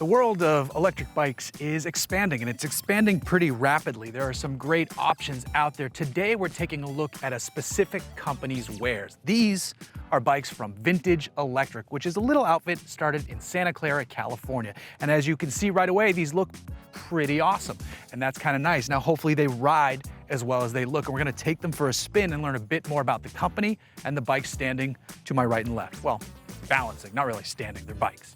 The world of electric bikes is expanding, and it's expanding pretty rapidly. There are some great options out there. Today, we're taking a look at a specific company's wares. These are bikes from Vintage Electric, which is a little outfit started in Santa Clara, California. And as you can see right away, these look pretty awesome, and that's kind of nice. Now, hopefully they ride as well as they look, and we're gonna take them for a spin and learn a bit more about the company and the bikes standing to my right and left. Well, balancing, not really standing, they're bikes.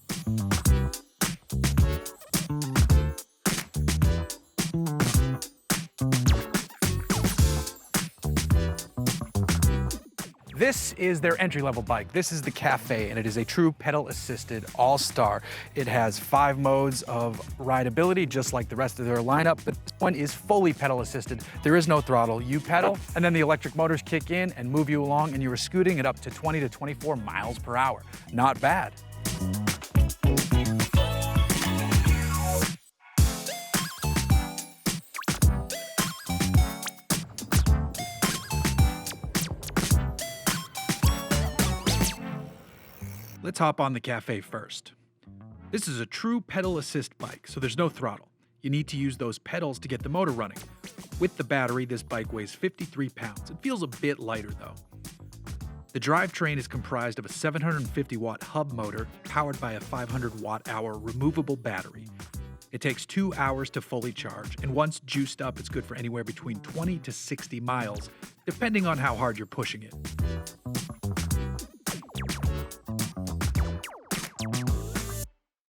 This is their entry-level bike. This is the Cafe, and it is a true pedal-assisted all-star. It has 5 modes of rideability, just like the rest of their lineup, but this one is fully pedal-assisted. There is no throttle. You pedal, and then the electric motors kick in and move you along, and you are scooting at up to 20 to 24 miles per hour. Not bad. Let's hop on the Cafe first. This is a true pedal assist bike, so there's no throttle. You need to use those pedals to get the motor running. With the battery, this bike weighs 53 pounds. It feels a bit lighter though. The drivetrain is comprised of a 750 watt hub motor powered by a 500 watt hour removable battery. It takes 2 hours to fully charge, and once juiced up, it's good for anywhere between 20 to 60 miles, depending on how hard you're pushing it.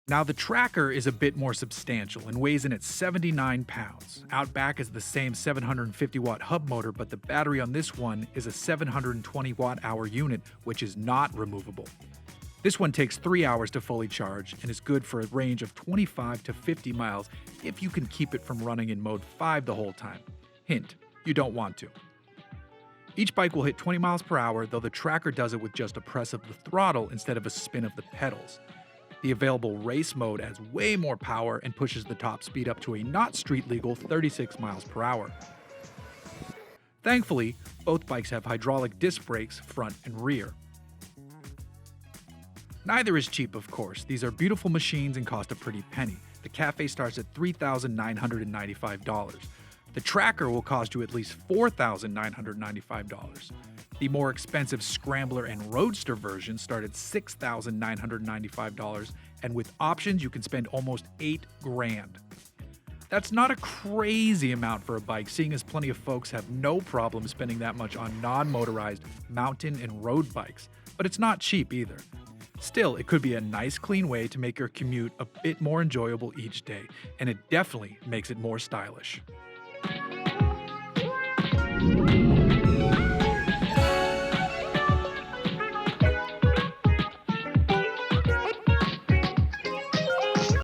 Now, the tracker is a bit more substantial and weighs in at 79 pounds. Outback is the same 750 watt hub motor, but the battery on this one is a 720 watt hour unit, which is not removable. This one takes 3 hours to fully charge and is good for a range of 25 to 50 miles if you can keep it from running in mode 5 the whole time. Hint, you don't want to. Each bike will hit 20 miles per hour, though the tracker does it with just a press of the throttle instead of a spin of the pedals. The available race mode adds way more power and pushes the top speed up to a not street legal 36 miles per hour. Thankfully, both bikes have hydraulic disc brakes front and rear. Neither is cheap, of course. These are beautiful machines and cost a pretty penny. The Cafe starts at $3,995. The tracker will cost you at least $4,995. The more expensive Scrambler and Roadster versions start at $6,995, and with options you can spend almost $8,000. That's not a crazy amount for a bike, seeing as plenty of folks have no problem spending that much on non-motorized mountain and road bikes, but it's not cheap either. Still, it could be a nice clean way to make your commute a bit more enjoyable each day, and it definitely makes it more stylish.